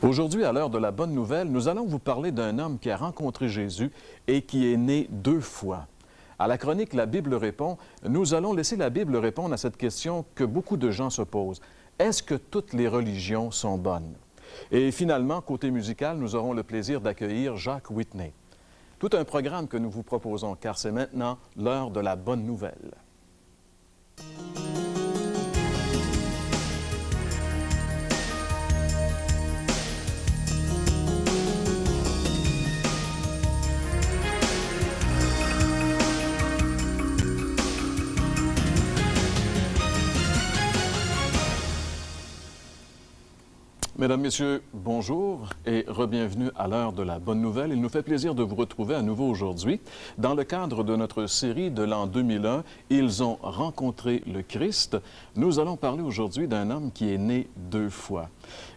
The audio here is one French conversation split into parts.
Aujourd'hui, à l'heure de la bonne nouvelle, nous allons vous parler d'un homme qui a rencontré Jésus et qui est né 2 fois. À la chronique La Bible répond, nous allons laisser la Bible répondre à cette question que beaucoup de gens se posent. Est-ce que toutes les religions sont bonnes? Et finalement, côté musical, nous aurons le plaisir d'accueillir Jacques Whitney. Tout un programme que nous vous proposons, car c'est maintenant l'heure de la bonne nouvelle. Mesdames, Messieurs, bonjour et re-bienvenue à l'heure de la bonne nouvelle. Il nous fait plaisir de vous retrouver à nouveau aujourd'hui. Dans le cadre de notre série de l'an 2001, Ils ont rencontré le Christ, nous allons parler aujourd'hui d'un homme qui est né 2 fois.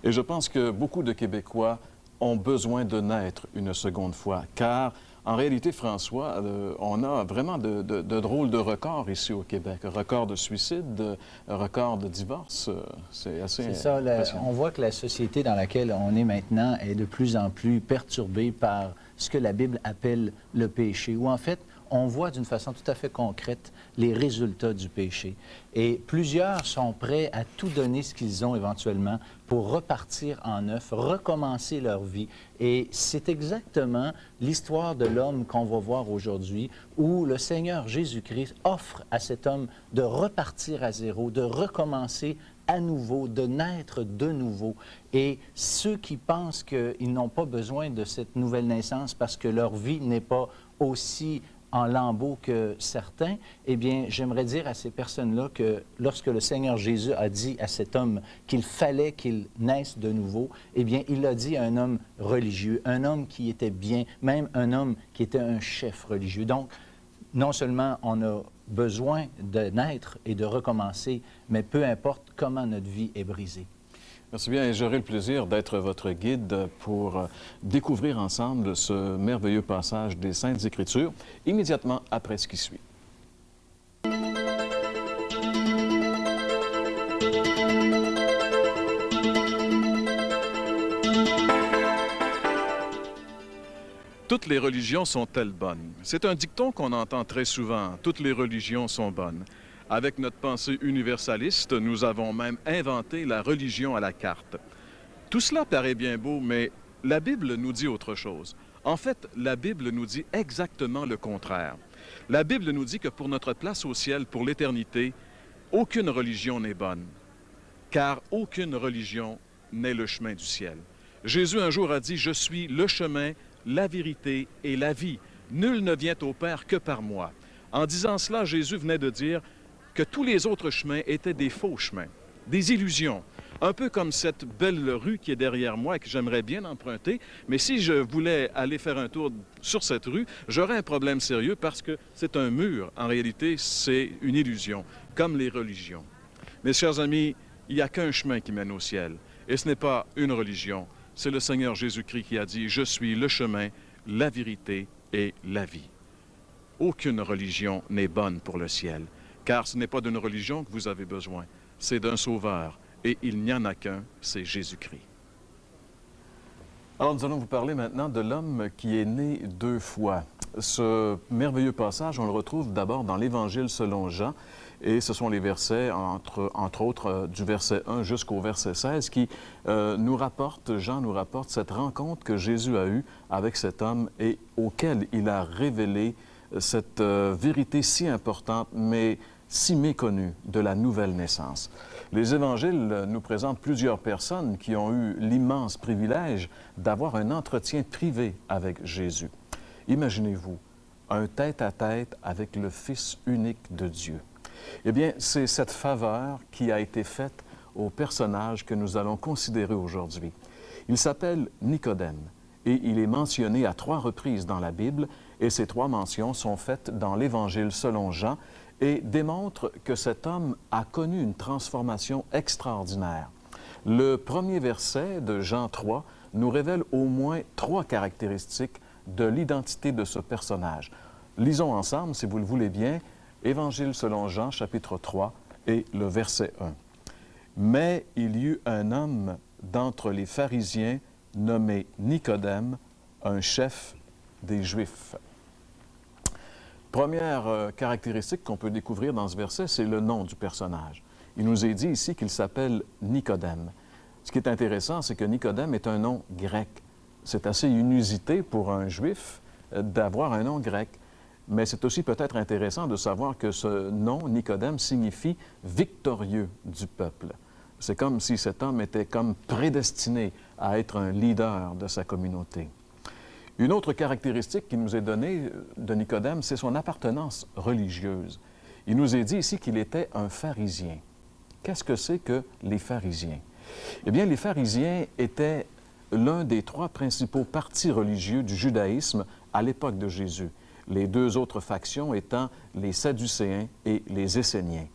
Et je pense que beaucoup de Québécois ont besoin de naître une seconde fois, car en réalité, François, on a vraiment de drôles de records ici au Québec. Record de suicide, record de divorce, c'est assez impressionnant. On voit que la société dans laquelle on est maintenant est de plus en plus perturbée par ce que la Bible appelle le péché, ou en fait, on voit d'une façon tout à fait concrète les résultats du péché. Et plusieurs sont prêts à tout donner ce qu'ils ont éventuellement pour repartir en neuf, recommencer leur vie. Et c'est exactement l'histoire de l'homme qu'on va voir aujourd'hui, où le Seigneur Jésus-Christ offre à cet homme de repartir à zéro, de recommencer à nouveau, de naître de nouveau. Et ceux qui pensent qu'ils n'ont pas besoin de cette nouvelle naissance parce que leur vie n'est pas aussi en lambeaux que certains, eh bien, j'aimerais dire à ces personnes-là que lorsque le Seigneur Jésus a dit à cet homme qu'il fallait qu'il naisse de nouveau, eh bien, il l'a dit à un homme religieux, un homme qui était bien, même un homme qui était un chef religieux. Donc, non seulement on a besoin de naître et de recommencer, mais peu importe comment notre vie est brisée. Merci bien, et j'aurai le plaisir d'être votre guide pour découvrir ensemble ce merveilleux passage des Saintes Écritures, immédiatement après ce qui suit. Toutes les religions sont-elles bonnes? C'est un dicton qu'on entend très souvent. Toutes les religions sont bonnes. Avec notre pensée universaliste, nous avons même inventé la religion à la carte. Tout cela paraît bien beau, mais la Bible nous dit autre chose. En fait, la Bible nous dit exactement le contraire. La Bible nous dit que pour notre place au ciel, pour l'éternité, aucune religion n'est bonne, car aucune religion n'est le chemin du ciel. Jésus un jour a dit « Je suis le chemin, la vérité et la vie. Nul ne vient au Père que par moi. » En disant cela, Jésus venait de dire que tous les autres chemins étaient des faux chemins, des illusions. Un peu comme cette belle rue qui est derrière moi et que j'aimerais bien emprunter, mais si je voulais aller faire un tour sur cette rue, j'aurais un problème sérieux parce que c'est un mur. En réalité, c'est une illusion, comme les religions. Mes chers amis, il n'y a qu'un chemin qui mène au ciel, et ce n'est pas une religion. C'est le Seigneur Jésus-Christ qui a dit « Je suis le chemin, la vérité et la vie ». Aucune religion n'est bonne pour le ciel. Car ce n'est pas d'une religion que vous avez besoin, c'est d'un sauveur, et il n'y en a qu'un, c'est Jésus-Christ. Alors nous allons vous parler maintenant de l'homme qui est né 2 fois. Ce merveilleux passage, on le retrouve d'abord dans l'Évangile selon Jean, et ce sont les versets, entre autres, du verset 1 jusqu'au verset 16, qui Jean nous rapporte cette rencontre que Jésus a eue avec cet homme et auquel il a révélé cette vérité si importante, mais si méconnue de la nouvelle naissance. Les évangiles nous présentent plusieurs personnes qui ont eu l'immense privilège d'avoir un entretien privé avec Jésus. Imaginez-vous, un tête-à-tête avec le Fils unique de Dieu. Eh bien, c'est cette faveur qui a été faite au personnage que nous allons considérer aujourd'hui. Il s'appelle Nicodème et il est mentionné à 3 reprises dans la Bible, et ces 3 mentions sont faites dans l'Évangile selon Jean et démontrent que cet homme a connu une transformation extraordinaire. Le premier verset de Jean 3 nous révèle au moins 3 caractéristiques de l'identité de ce personnage. Lisons ensemble, si vous le voulez bien, Évangile selon Jean, chapitre 3 et le verset 1. « Mais il y eut un homme d'entre les pharisiens nommé Nicodème, un chef des Juifs. Première caractéristique qu'on peut découvrir dans ce verset, c'est le nom du personnage. Il nous est dit ici qu'il s'appelle Nicodème. Ce qui est intéressant, c'est que Nicodème est un nom grec. C'est assez inusité pour un Juif d'avoir un nom grec. Mais c'est aussi peut-être intéressant de savoir que ce nom, Nicodème, signifie « victorieux du peuple ». C'est comme si cet homme était comme prédestiné à être un leader de sa communauté. Une autre caractéristique qui nous est donnée de Nicodème, c'est son appartenance religieuse. Il nous est dit ici qu'il était un pharisien. Qu'est-ce que c'est que les pharisiens? Eh bien, les pharisiens étaient l'un des trois principaux partis religieux du judaïsme à l'époque de Jésus. Les deux autres factions étant les Sadducéens et les Esséniens.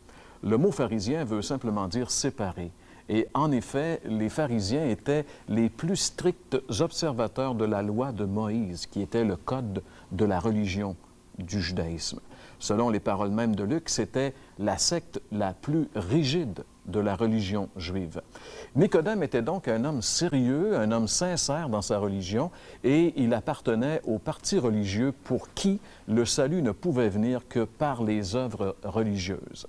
Le mot pharisien veut simplement dire séparé. Et en effet, les pharisiens étaient les plus stricts observateurs de la loi de Moïse, qui était le code de la religion du judaïsme. Selon les paroles mêmes de Luc, c'était la secte la plus rigide de la religion juive. Nicodème était donc un homme sérieux, un homme sincère dans sa religion, et il appartenait au parti religieux pour qui le salut ne pouvait venir que par les œuvres religieuses.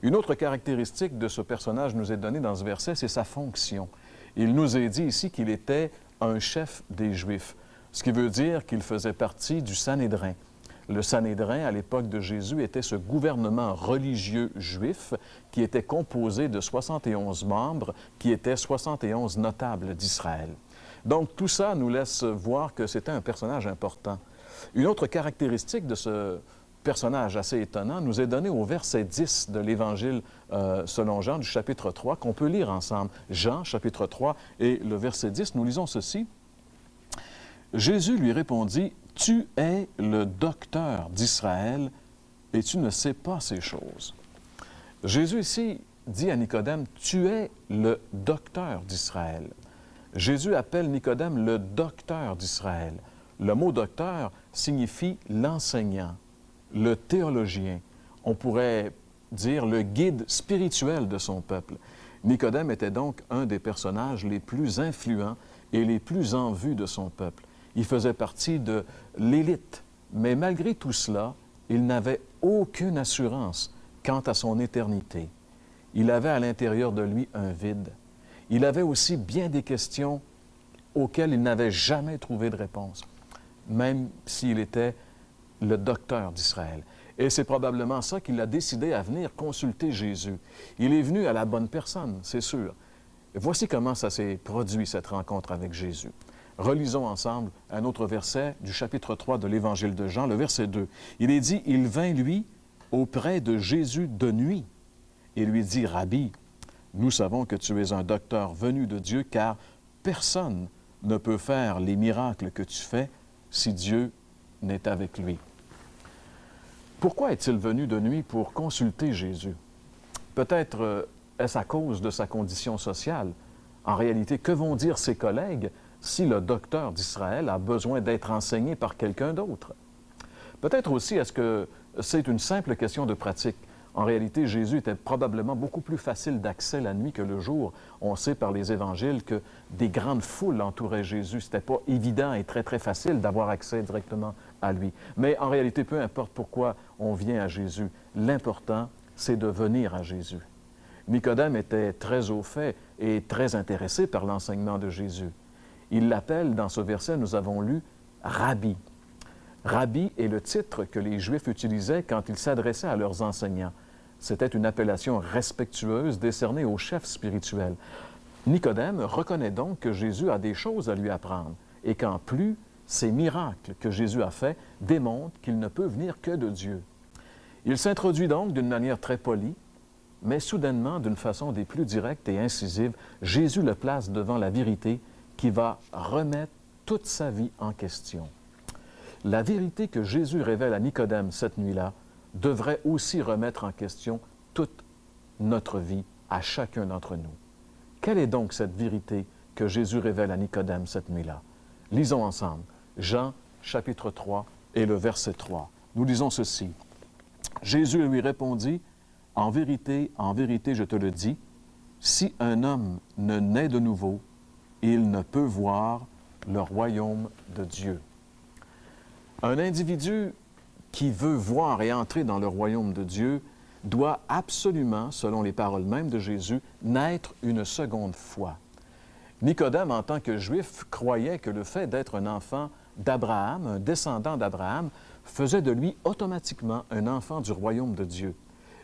Une autre caractéristique de ce personnage nous est donnée dans ce verset, c'est sa fonction. Il nous est dit ici qu'il était un chef des Juifs, ce qui veut dire qu'il faisait partie du Sanhédrin. Le Sanhédrin, à l'époque de Jésus, était ce gouvernement religieux juif qui était composé de 71 membres, qui étaient 71 notables d'Israël. Donc, tout ça nous laisse voir que c'était un personnage important. Une autre caractéristique de ce personnage assez étonnant nous est donnée au verset 10 de l'Évangile selon Jean, du chapitre 3, qu'on peut lire ensemble. Jean, chapitre 3, et le verset 10, nous lisons ceci. Jésus lui répondit, « Tu es le docteur d'Israël et tu ne sais pas ces choses. » Jésus ici dit à Nicodème, « Tu es le docteur d'Israël. » Jésus appelle Nicodème le docteur d'Israël. Le mot docteur signifie l'enseignant, le théologien. On pourrait dire le guide spirituel de son peuple. Nicodème était donc un des personnages les plus influents et les plus en vue de son peuple. Il faisait partie de l'élite, mais malgré tout cela, il n'avait aucune assurance quant à son éternité. Il avait à l'intérieur de lui un vide. Il avait aussi bien des questions auxquelles il n'avait jamais trouvé de réponse, même s'il était le docteur d'Israël. Et c'est probablement ça qu'il a décidé à venir consulter Jésus. Il est venu à la bonne personne, c'est sûr. Voici comment ça s'est produit, cette rencontre avec Jésus. Relisons ensemble un autre verset du chapitre 3 de l'Évangile de Jean, le verset 2. Il est dit, « Il vint, lui, auprès de Jésus de nuit, et lui dit, « Rabbi, nous savons que tu es un docteur venu de Dieu, car personne ne peut faire les miracles que tu fais si Dieu n'est avec lui. » Pourquoi est-il venu de nuit pour consulter Jésus? Peut-être est-ce à cause de sa condition sociale. En réalité, que vont dire ses collègues si le docteur d'Israël a besoin d'être enseigné par quelqu'un d'autre? Peut-être aussi est-ce que c'est une simple question de pratique. En réalité, Jésus était probablement beaucoup plus facile d'accès la nuit que le jour. On sait par les évangiles que des grandes foules entouraient Jésus. Ce n'était pas évident et très, très facile d'avoir accès directement à lui. Mais en réalité, peu importe pourquoi on vient à Jésus, l'important, c'est de venir à Jésus. Nicodème était très au fait et très intéressé par l'enseignement de Jésus. Il l'appelle, dans ce verset, nous avons lu, « Rabbi ». Rabbi est le titre que les Juifs utilisaient quand ils s'adressaient à leurs enseignants. C'était une appellation respectueuse décernée aux chefs spirituels. Nicodème reconnaît donc que Jésus a des choses à lui apprendre et qu'en plus, ces miracles que Jésus a faits démontrent qu'il ne peut venir que de Dieu. Il s'introduit donc d'une manière très polie, mais soudainement, d'une façon des plus directes et incisives, Jésus le place devant la vérité qui va remettre toute sa vie en question. La vérité que Jésus révèle à Nicodème cette nuit-là devrait aussi remettre en question toute notre vie à chacun d'entre nous. Quelle est donc cette vérité que Jésus révèle à Nicodème cette nuit-là? Lisons ensemble Jean, chapitre 3 et le verset 3. Nous lisons ceci. Jésus lui répondit, « En vérité, je te le dis, si un homme ne naît de nouveau, il ne peut voir le royaume de Dieu. Un individu qui veut voir et entrer dans le royaume de Dieu doit absolument, selon les paroles mêmes de Jésus, naître une seconde fois. Nicodème, en tant que juif, croyait que le fait d'être un enfant d'Abraham, un descendant d'Abraham, faisait de lui automatiquement un enfant du royaume de Dieu.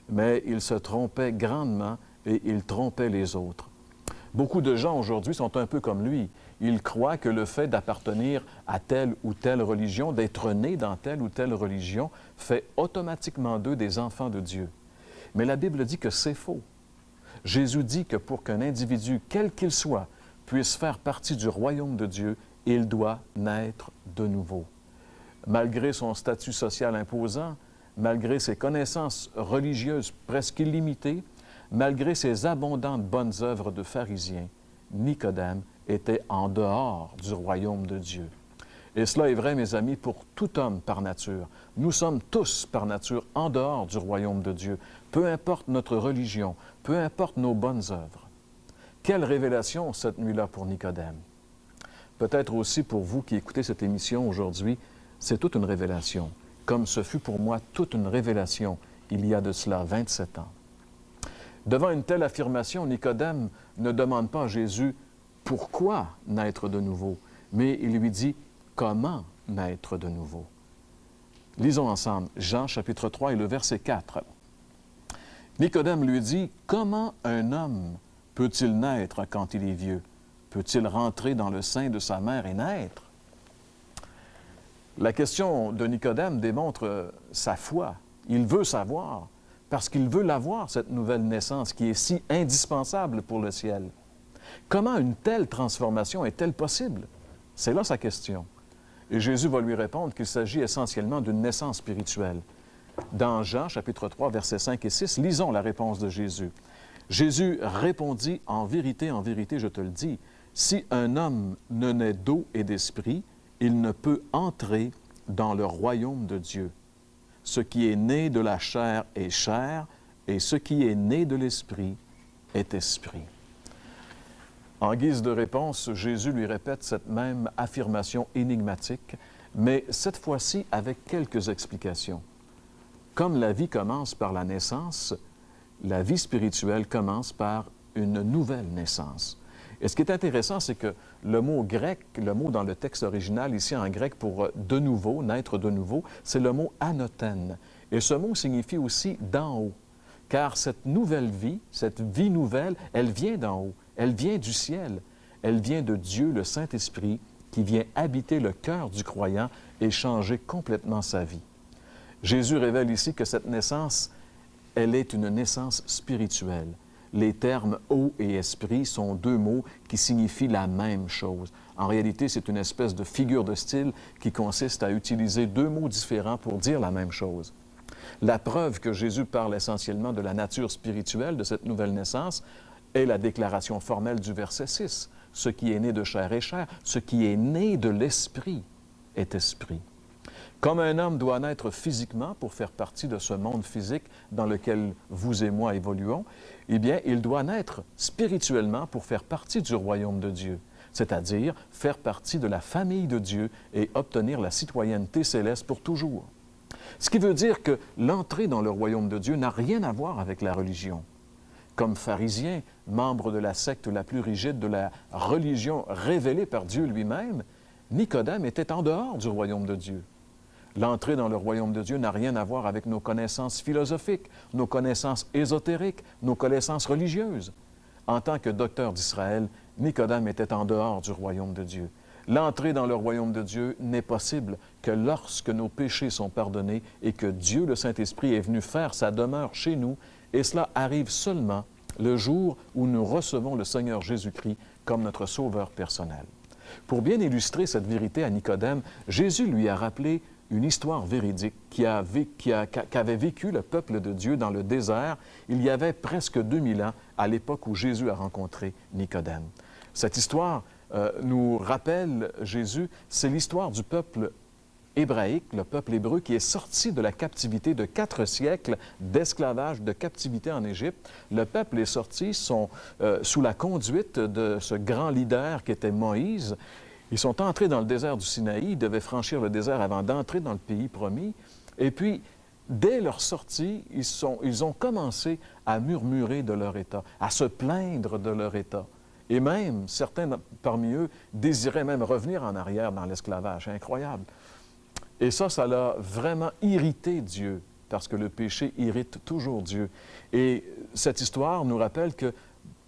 Mais il se trompait grandement et il trompait les autres. Beaucoup de gens aujourd'hui sont un peu comme lui. Ils croient que le fait d'appartenir à telle ou telle religion, d'être né dans telle ou telle religion, fait automatiquement d'eux des enfants de Dieu. Mais la Bible dit que c'est faux. Jésus dit que pour qu'un individu, quel qu'il soit, puisse faire partie du royaume de Dieu, il doit naître de nouveau. Malgré son statut social imposant, malgré ses connaissances religieuses presque illimitées, malgré ses abondantes bonnes œuvres de pharisien, Nicodème était en dehors du royaume de Dieu. Et cela est vrai, mes amis, pour tout homme par nature. Nous sommes tous par nature en dehors du royaume de Dieu, peu importe notre religion, peu importe nos bonnes œuvres. Quelle révélation cette nuit-là pour Nicodème! Peut-être aussi pour vous qui écoutez cette émission aujourd'hui, c'est toute une révélation, comme ce fut pour moi toute une révélation il y a de cela 27 ans. Devant une telle affirmation, Nicodème ne demande pas à Jésus « Pourquoi naître de nouveau? » mais il lui dit « Comment naître de nouveau? » Lisons ensemble Jean chapitre 3 et le verset 4. Nicodème lui dit « Comment un homme peut-il naître quand il est vieux? Peut-il rentrer dans le sein de sa mère et naître? » La question de Nicodème démontre sa foi. Il veut savoir, parce qu'il veut l'avoir, cette nouvelle naissance qui est si indispensable pour le ciel. Comment une telle transformation est-elle possible? C'est là sa question. Et Jésus va lui répondre qu'il s'agit essentiellement d'une naissance spirituelle. Dans Jean, chapitre 3, versets 5 et 6, lisons la réponse de Jésus. Jésus répondit, « En vérité, je te le dis, si un homme ne naît d'eau et d'esprit, il ne peut entrer dans le royaume de Dieu. Ce qui est né de la chair est chair, et ce qui est né de l'esprit est esprit. » En guise de réponse, Jésus lui répète cette même affirmation énigmatique, mais cette fois-ci avec quelques explications. Comme la vie commence par la naissance, la vie spirituelle commence par une nouvelle naissance. Et ce qui est intéressant, c'est que le mot grec, le mot dans le texte original, ici en grec pour « de nouveau », « naître de nouveau », c'est le mot « anothène ». Et ce mot signifie aussi « d'en haut », car cette nouvelle vie, cette vie nouvelle, elle vient d'en haut, elle vient du ciel, elle vient de Dieu, le Saint-Esprit, qui vient habiter le cœur du croyant et changer complètement sa vie. Jésus révèle ici que cette naissance, elle est une naissance spirituelle. Les termes « eau » et « esprit » sont deux mots qui signifient la même chose. En réalité, c'est une espèce de figure de style qui consiste à utiliser deux mots différents pour dire la même chose. La preuve que Jésus parle essentiellement de la nature spirituelle de cette nouvelle naissance est la déclaration formelle du verset 6. « Ce qui est né de chair est chair, ce qui est né de l'esprit est esprit. » Comme un homme doit naître physiquement pour faire partie de ce monde physique dans lequel vous et moi évoluons, eh bien, il doit naître spirituellement pour faire partie du royaume de Dieu, c'est-à-dire faire partie de la famille de Dieu et obtenir la citoyenneté céleste pour toujours. Ce qui veut dire que l'entrée dans le royaume de Dieu n'a rien à voir avec la religion. Comme pharisien, membre de la secte la plus rigide de la religion révélée par Dieu lui-même, Nicodème était en dehors du royaume de Dieu. L'entrée dans le royaume de Dieu n'a rien à voir avec nos connaissances philosophiques, nos connaissances ésotériques, nos connaissances religieuses. En tant que docteur d'Israël, Nicodème était en dehors du royaume de Dieu. L'entrée dans le royaume de Dieu n'est possible que lorsque nos péchés sont pardonnés et que Dieu, le Saint-Esprit, est venu faire sa demeure chez nous, et cela arrive seulement le jour où nous recevons le Seigneur Jésus-Christ comme notre Sauveur personnel. Pour bien illustrer cette vérité à Nicodème, Jésus lui a rappelé une histoire véridique qu'avait vécu le peuple de Dieu dans le désert il y avait presque 2000 ans, à l'époque où Jésus a rencontré Nicodème. Cette histoire nous rappelle Jésus, c'est l'histoire du peuple hébraïque, le peuple hébreu qui est sorti de la captivité de 4 siècles d'esclavage, de captivité en Égypte. Le peuple est sorti sous la conduite de ce grand leader qui était Moïse. Ils sont entrés dans le désert du Sinaï, ils devaient franchir le désert avant d'entrer dans le pays promis. Et puis, dès leur sortie, ils ont commencé à murmurer de leur état, à se plaindre de leur état. Et même, certains parmi eux désiraient même revenir en arrière dans l'esclavage. Incroyable. Et ça l'a vraiment irrité Dieu, parce que le péché irrite toujours Dieu. Et cette histoire nous rappelle que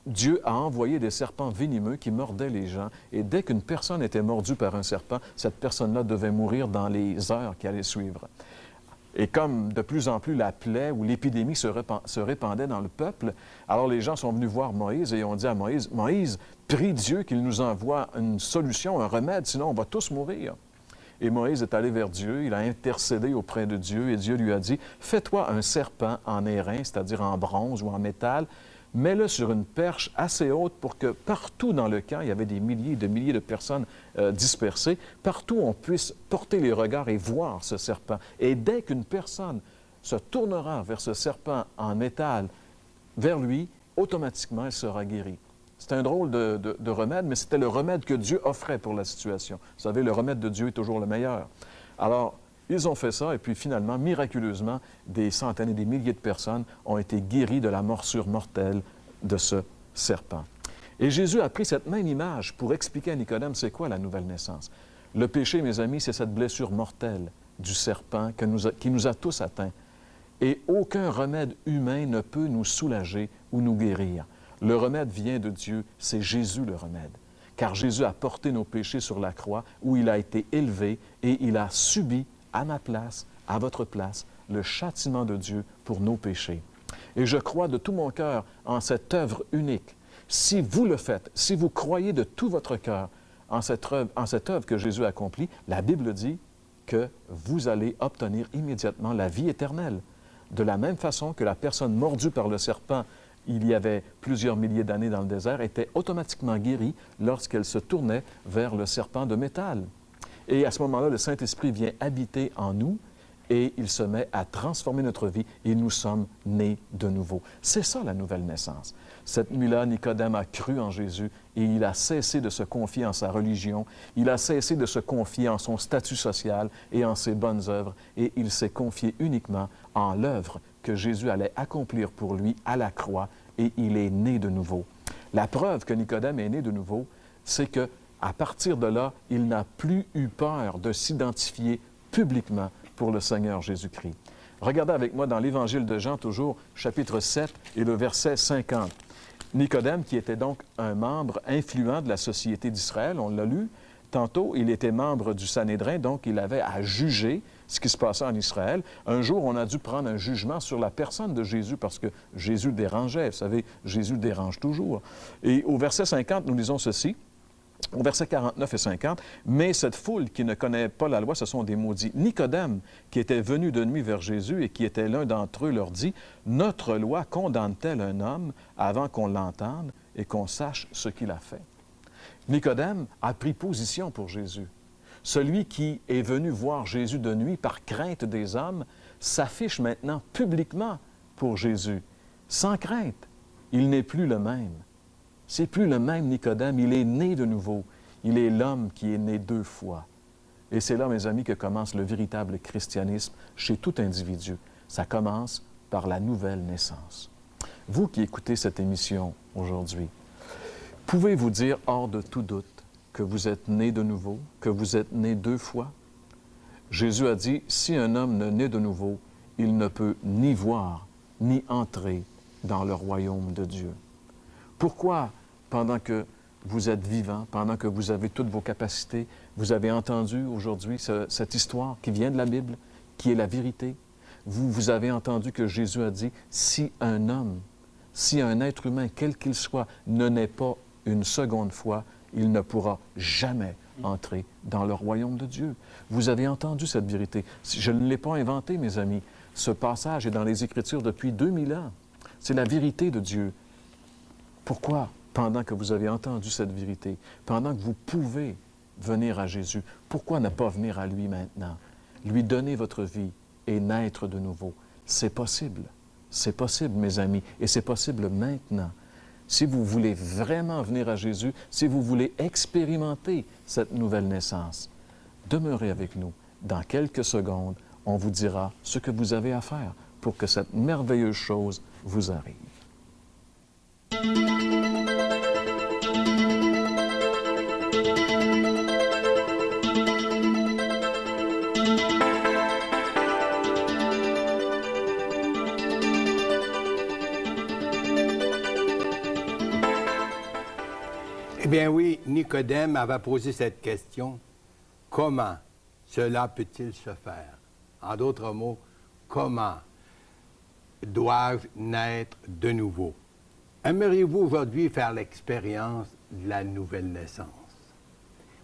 Dieu a envoyé des serpents venimeux qui mordaient les gens. Et dès qu'une personne était mordue par un serpent, cette personne-là devait mourir dans les heures qui allaient suivre. Et comme de plus en plus la plaie ou l'épidémie se répandait dans le peuple, alors les gens sont venus voir Moïse et ont dit à Moïse, « Moïse, prie Dieu qu'il nous envoie une solution, un remède, sinon on va tous mourir. » Et Moïse est allé vers Dieu, il a intercédé auprès de Dieu et Dieu lui a dit, « Fais-toi un serpent en airain, c'est-à-dire en bronze ou en métal, mets-le sur une perche assez haute pour que partout dans le camp, il y avait des milliers et des milliers de personnes dispersées, partout on puisse porter les regards et voir ce serpent. Et dès qu'une personne se tournera vers ce serpent en métal, vers lui, automatiquement, elle sera guérie. » C'est un drôle de remède, mais c'était le remède que Dieu offrait pour la situation. Vous savez, le remède de Dieu est toujours le meilleur. Alors, ils ont fait ça, et puis finalement, miraculeusement, des centaines et des milliers de personnes ont été guéries de la morsure mortelle de ce serpent. Et Jésus a pris cette même image pour expliquer à Nicodème c'est quoi la nouvelle naissance. Le péché, mes amis, c'est cette blessure mortelle du serpent qui nous a tous atteints. Et aucun remède humain ne peut nous soulager ou nous guérir. Le remède vient de Dieu, c'est Jésus le remède. Car Jésus a porté nos péchés sur la croix où il a été élevé et il a subi à ma place, à votre place, le châtiment de Dieu pour nos péchés. Et je crois de tout mon cœur en cette œuvre unique. Si vous le faites, si vous croyez de tout votre cœur en cette œuvre que Jésus a accomplie, la Bible dit que vous allez obtenir immédiatement la vie éternelle. De la même façon que la personne mordue par le serpent il y avait plusieurs milliers d'années dans le désert, était automatiquement guérie lorsqu'elle se tournait vers le serpent de métal. Et à ce moment-là, le Saint-Esprit vient habiter en nous et il se met à transformer notre vie et nous sommes nés de nouveau. C'est ça la nouvelle naissance. Cette nuit-là, Nicodème a cru en Jésus et il a cessé de se confier en sa religion, il a cessé de se confier en son statut social et en ses bonnes œuvres et il s'est confié uniquement en l'œuvre que Jésus allait accomplir pour lui à la croix et il est né de nouveau. La preuve que Nicodème est né de nouveau, c'est que à partir de là, il n'a plus eu peur de s'identifier publiquement pour le Seigneur Jésus-Christ. Regardez avec moi dans l'Évangile de Jean, toujours, chapitre 7 et le verset 50. Nicodème, qui était donc un membre influent de la société d'Israël, on l'a lu tantôt, il était membre du Sanhédrin, donc il avait à juger ce qui se passait en Israël. Un jour, on a dû prendre un jugement sur la personne de Jésus parce que Jésus dérangeait. Vous savez, Jésus dérange toujours. Et au verset 50, nous lisons ceci. Au verset 49 et 50, « Mais cette foule qui ne connaît pas la loi, ce sont des maudits. Nicodème, qui était venu de nuit vers Jésus et qui était l'un d'entre eux, leur dit, « Notre loi condamne-t-elle un homme avant qu'on l'entende et qu'on sache ce qu'il a fait? » Nicodème a pris position pour Jésus. Celui qui est venu voir Jésus de nuit par crainte des hommes s'affiche maintenant publiquement pour Jésus, sans crainte. Il n'est plus le même. C'est plus le même Nicodème, il est né de nouveau. Il est l'homme qui est né 2 fois. Et c'est là, mes amis, que commence le véritable christianisme chez tout individu. Ça commence par la nouvelle naissance. Vous qui écoutez cette émission aujourd'hui, pouvez-vous dire hors de tout doute que vous êtes né de nouveau, que vous êtes né 2 fois? Jésus a dit, si un homme ne naît de nouveau, il ne peut ni voir, ni entrer dans le royaume de Dieu. Pourquoi, pendant que vous êtes vivant, pendant que vous avez toutes vos capacités, vous avez entendu aujourd'hui cette histoire qui vient de la Bible, qui est la vérité? Vous avez entendu que Jésus a dit, si un homme, si un être humain, quel qu'il soit, ne naît pas une seconde fois, il ne pourra jamais entrer dans le royaume de Dieu. Vous avez entendu cette vérité. Je ne l'ai pas inventé, mes amis. Ce passage est dans les Écritures depuis 2000 ans. C'est la vérité de Dieu. Pourquoi, pendant que vous avez entendu cette vérité, pendant que vous pouvez venir à Jésus, pourquoi ne pas venir à lui maintenant? lui donner votre vie et naître de nouveau. C'est possible. C'est possible, mes amis, et c'est possible maintenant. Si vous voulez vraiment venir à Jésus, si vous voulez expérimenter cette nouvelle naissance, demeurez avec nous. Dans quelques secondes, on vous dira ce que vous avez à faire pour que cette merveilleuse chose vous arrive. Eh bien oui, Nicodème avait posé cette question. Comment cela peut-il se faire? En d'autres mots, comment dois-je naître de nouveau? Aimeriez-vous aujourd'hui faire l'expérience de la nouvelle naissance?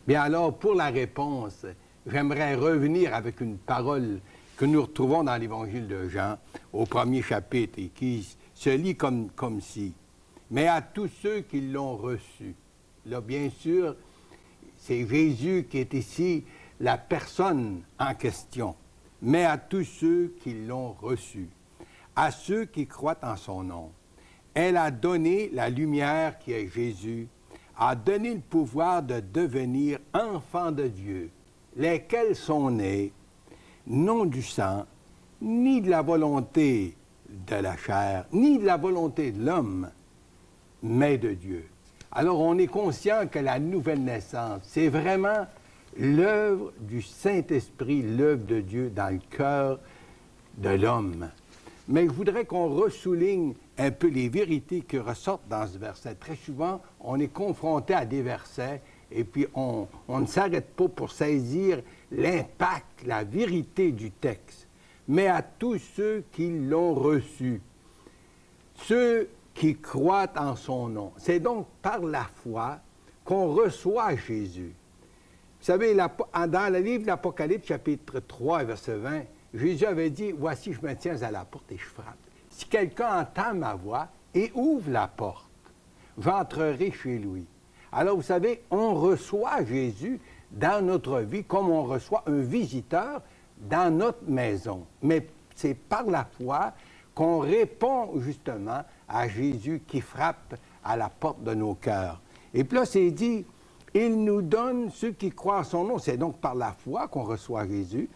Bien alors, pour la réponse, j'aimerais revenir avec une parole que nous retrouvons dans l'Évangile de Jean, au 1er chapitre, et qui se lit comme ci. Mais à tous ceux qui l'ont reçu. Là, bien sûr, c'est Jésus qui est ici la personne en question. Mais à tous ceux qui l'ont reçu, à ceux qui croient en son nom. Elle a donné la lumière qui est Jésus, a donné le pouvoir de devenir enfants de Dieu, lesquels sont nés, non du sang, ni de la volonté de la chair, ni de la volonté de l'homme, mais de Dieu. Alors, on est conscient que la nouvelle naissance, c'est vraiment l'œuvre du Saint-Esprit, l'œuvre de Dieu dans le cœur de l'homme. Mais je voudrais qu'on ressouligne un peu les vérités qui ressortent dans ce verset. Très souvent, on est confronté à des versets et puis on ne s'arrête pas pour saisir l'impact, la vérité du texte. Mais à tous ceux qui l'ont reçu, ceux qui croient en son nom. C'est donc par la foi qu'on reçoit Jésus. Vous savez, dans le livre de l'Apocalypse, chapitre 3, verset 20, Jésus avait dit, « Voici, je me tiens à la porte et je frappe. Si quelqu'un entend ma voix et ouvre la porte, j'entrerai chez lui. » Alors, vous savez, on reçoit Jésus dans notre vie comme on reçoit un visiteur dans notre maison. Mais c'est par la foi qu'on répond justement à Jésus qui frappe à la porte de nos cœurs. Et puis là, c'est dit, il nous donne ceux qui croient en son nom. C'est donc par la foi qu'on reçoit Jésus.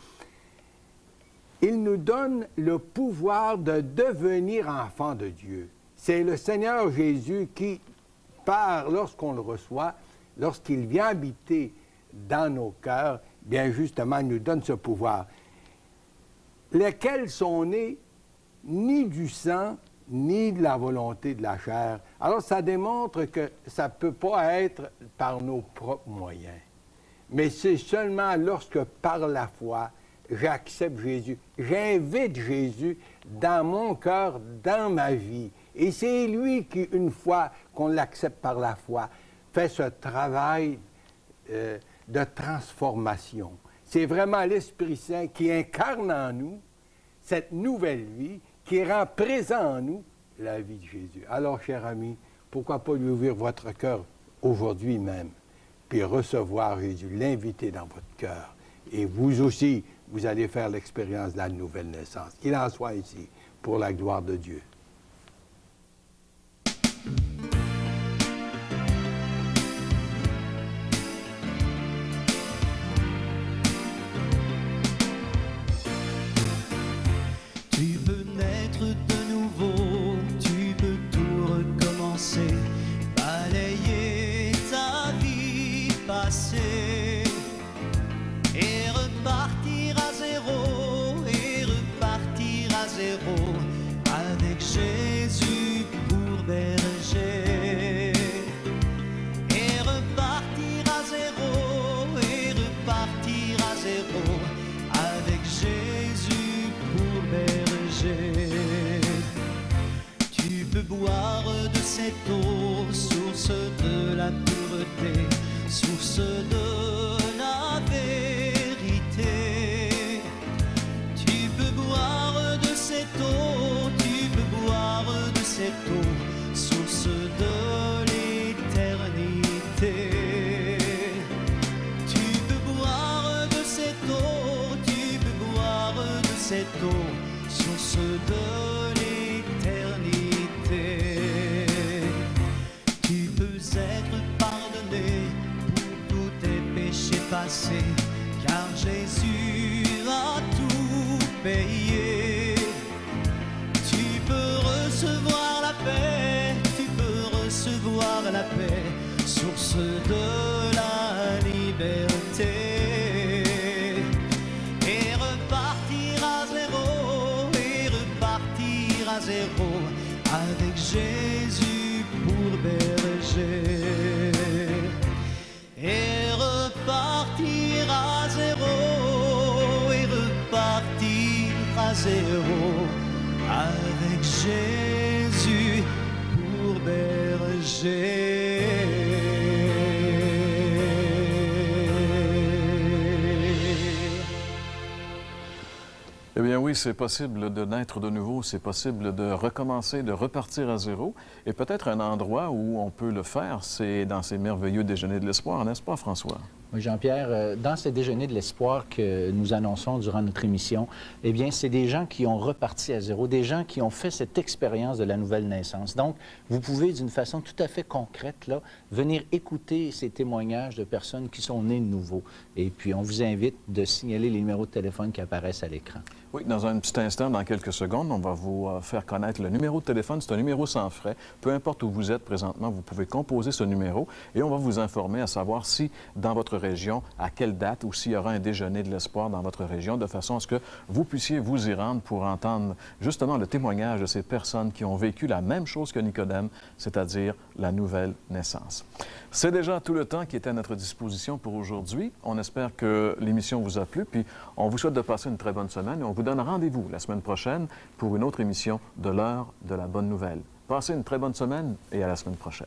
Il nous donne le pouvoir de devenir enfant de Dieu. C'est le Seigneur Jésus qui, lorsqu'on le reçoit, lorsqu'il vient habiter dans nos cœurs, bien justement, il nous donne ce pouvoir. Lesquels sont nés ni du sang, ni de la volonté de la chair. Alors, ça démontre que ça ne peut pas être par nos propres moyens. Mais c'est seulement lorsque, par la foi, j'accepte Jésus, j'invite Jésus dans mon cœur, dans ma vie. Et c'est lui qui, une fois qu'on l'accepte par la foi, fait ce travail de transformation. C'est vraiment l'Esprit Saint qui incarne en nous cette nouvelle vie, qui rend présent en nous la vie de Jésus. Alors, cher ami, pourquoi pas lui ouvrir votre cœur aujourd'hui même, puis recevoir Jésus, l'inviter dans votre cœur. Et vous aussi, vous allez faire l'expérience de la nouvelle naissance. Qu'il en soit ici, pour la gloire de Dieu. Tu peux naître de nouveau, tu peux tout recommencer, balayer ta vie passée et repartir à zéro, avec Jésus pour berger. Et repartir à zéro, avec Jésus pour berger. Tu peux boire de cette eau, source de la pureté, source de la vérité. Tu peux boire de cette eau, tu peux boire de cette eau, source de l'éternité. Tu peux boire de cette eau, tu peux eau, source de l'éternité. Tu peux être pardonné pour tous tes péchés passés, car Jésus a tout payé. Tu peux recevoir la paix, tu peux recevoir la paix, source de la liberté. Et repartir à zéro avec Jésus pour berger. Et repartir à zéro avec Jésus pour berger. Eh bien oui, c'est possible de naître de nouveau, c'est possible de recommencer, de repartir à zéro. Et peut-être un endroit où on peut le faire, c'est dans ces merveilleux déjeuners de l'espoir, n'est-ce pas, François? Oui, Jean-Pierre, dans ces déjeuners de l'espoir que nous annonçons durant notre émission, eh bien, c'est des gens qui ont reparti à zéro, des gens qui ont fait cette expérience de la nouvelle naissance. Donc, vous pouvez, d'une façon tout à fait concrète, là, venir écouter ces témoignages de personnes qui sont nées de nouveau. Et puis, on vous invite de signaler les numéros de téléphone qui apparaissent à l'écran. Oui, dans un petit instant, dans quelques secondes, on va vous faire connaître le numéro de téléphone. C'est un numéro sans frais. Peu importe où vous êtes présentement, vous pouvez composer ce numéro et on va vous informer à savoir si, dans votre région, à quelle date ou s'il y aura un déjeuner de l'espoir dans votre région, de façon à ce que vous puissiez vous y rendre pour entendre justement le témoignage de ces personnes qui ont vécu la même chose que Nicodème, c'est-à-dire la nouvelle naissance. C'est déjà tout le temps qui était à notre disposition pour aujourd'hui. On espère que l'émission vous a plu, puis on vous souhaite de passer une très bonne semaine et on vous donne rendez-vous la semaine prochaine pour une autre émission de l'heure de la bonne nouvelle. Passez une très bonne semaine et à la semaine prochaine.